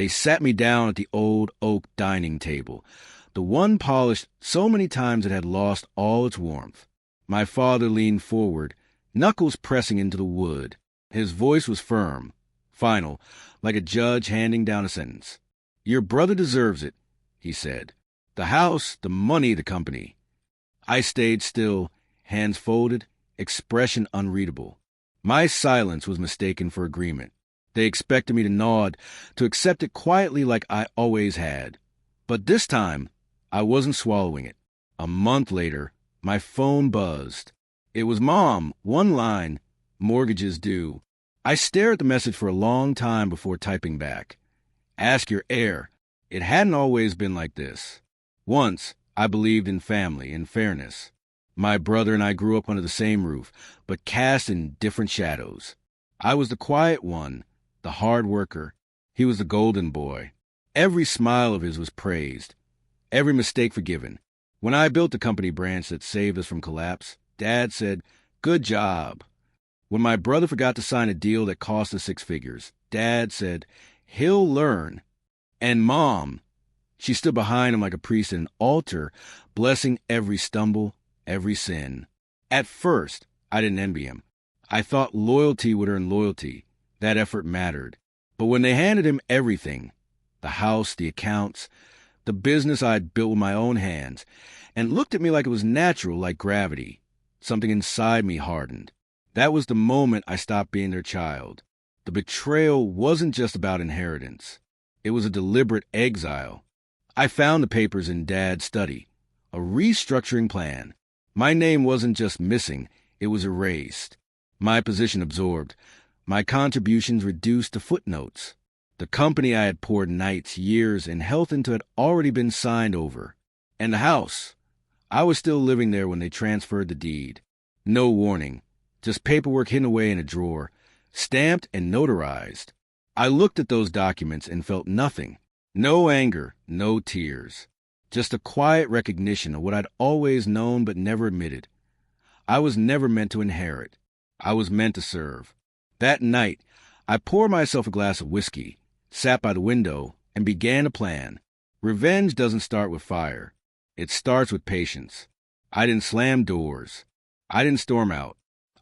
They sat me down at the old oak dining table, the one polished so many times it had lost all its warmth. My father leaned forward, knuckles pressing into the wood. His voice was firm, final, like a judge handing down a sentence. "Your brother deserves it," he said. "The house, the money, the company." I stayed still, hands folded, expression unreadable. My silence was mistaken for agreement. They expected me to nod, to accept it quietly like I always had. But this time, I wasn't swallowing it. A month later, my phone buzzed. It was Mom, one line, "Mortgages due." I stared at the message for a long time before typing back. "Ask your heir." It hadn't always been like this. Once, I believed in family and fairness. My brother and I grew up under the same roof, but cast in different shadows. I was the quiet one, the hard worker. He was the golden boy. Every smile of his was praised, every mistake forgiven. When I built the company branch that saved us from collapse, Dad said, "Good job." When my brother forgot to sign a deal that cost us 6 figures, Dad said, "He'll learn." And Mom, she stood behind him like a priest at an altar, blessing every stumble, every sin. At first, I didn't envy him. I thought loyalty would earn loyalty. That effort mattered. But when they handed him everything, the house, the accounts, the business I'd built with my own hands, and looked at me like it was natural, like gravity, something inside me hardened. That was the moment I stopped being their child. The betrayal wasn't just about inheritance. It was a deliberate exile. I found the papers in Dad's study, a restructuring plan. My name wasn't just missing, it was erased. My position absorbed, my contributions reduced to footnotes. The company I had poured nights, years, and health into had already been signed over. And the house, I was still living there when they transferred the deed. No warning, just paperwork hidden away in a drawer, stamped and notarized. I looked at those documents and felt nothing. No anger, no tears. Just a quiet recognition of what I'd always known but never admitted. I was never meant to inherit. I was meant to serve. That night, I poured myself a glass of whiskey, sat by the window, and began a plan. Revenge doesn't start with fire. It starts with patience. I didn't slam doors. I didn't storm out.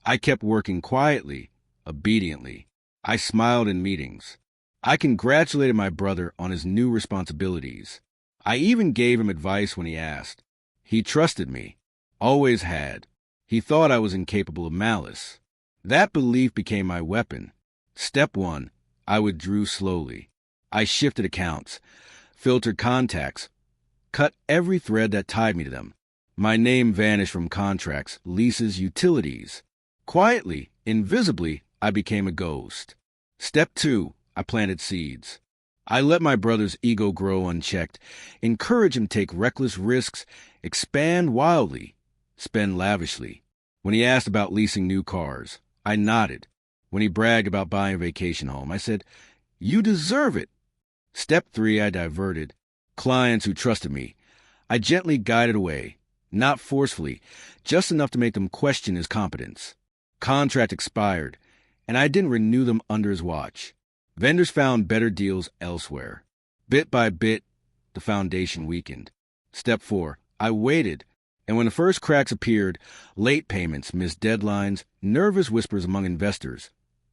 I kept working quietly, obediently. I smiled in meetings. I congratulated my brother on his new responsibilities. I even gave him advice when he asked. He trusted me. Always had. He thought I was incapable of malice. That belief became my weapon. Step 1, I withdrew slowly. I shifted accounts, filtered contacts, cut every thread that tied me to them. My name vanished from contracts, leases, utilities. Quietly, invisibly, I became a ghost. Step 2, I planted seeds. I let my brother's ego grow unchecked, encourage him to take reckless risks, expand wildly, spend lavishly. When he asked about leasing new cars, I nodded. When he bragged about buying a vacation home, I said, "You deserve it." Step 3, I diverted. Clients who trusted me. I gently guided away, not forcefully, just enough to make them question his competence. Contract expired, and I didn't renew them under his watch. Vendors found better deals elsewhere. Bit by bit, the foundation weakened. Step 4, I waited, and when the first cracks appeared, late payments, missed deadlines, nervous whispers among investors,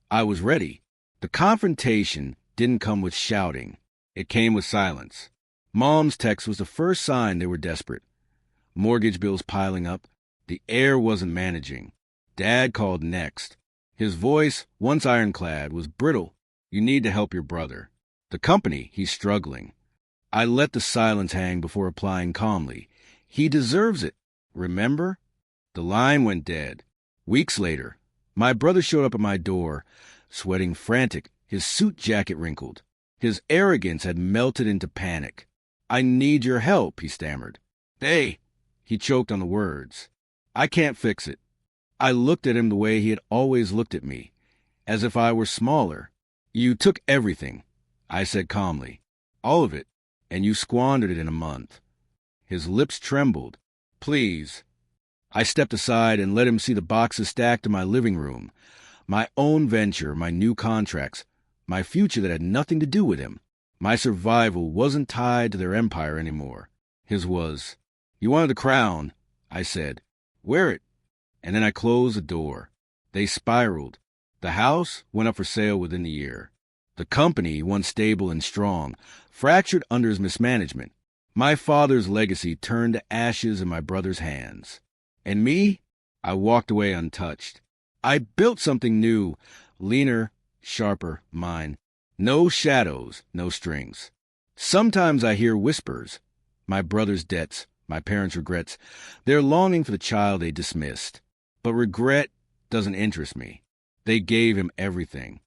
I was ready. The confrontation didn't come with shouting. It came with silence. Mom's text was the first sign they were desperate. Mortgage bills piling up. The heir wasn't managing. Dad called next. His voice, once ironclad, was brittle. "You need to help your brother. The company, he's struggling." I let the silence hang before replying calmly. "He deserves it. Remember?" The line went dead. Weeks later, my brother showed up at my door, sweating frantic, his suit jacket wrinkled. His arrogance had melted into panic. "I need your help," he stammered. "Hey," he choked on the words. "I can't fix it." I looked at him the way he had always looked at me, as if I were smaller. "You took everything," I said calmly. "All of it, and you squandered it in a month." His lips trembled. "Please." I stepped aside and let him see the boxes stacked in my living room. My own venture, my new contracts, my future that had nothing to do with him. My survival wasn't tied to their empire anymore. His was. "You wanted the crown," I said. "Wear it." And then I closed the door. They spiraled. The house went up for sale within the year. The company, once stable and strong, fractured under his mismanagement. My father's legacy turned to ashes in my brother's hands. And me? I walked away untouched. I built something new, leaner, sharper, mine. No shadows, no strings. Sometimes I hear whispers. My brother's debts, my parents' regrets. They're longing for the child they dismissed. But regret doesn't interest me. They gave him everything.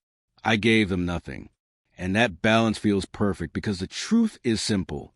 I gave them nothing. And that balance feels perfect because the truth is simple.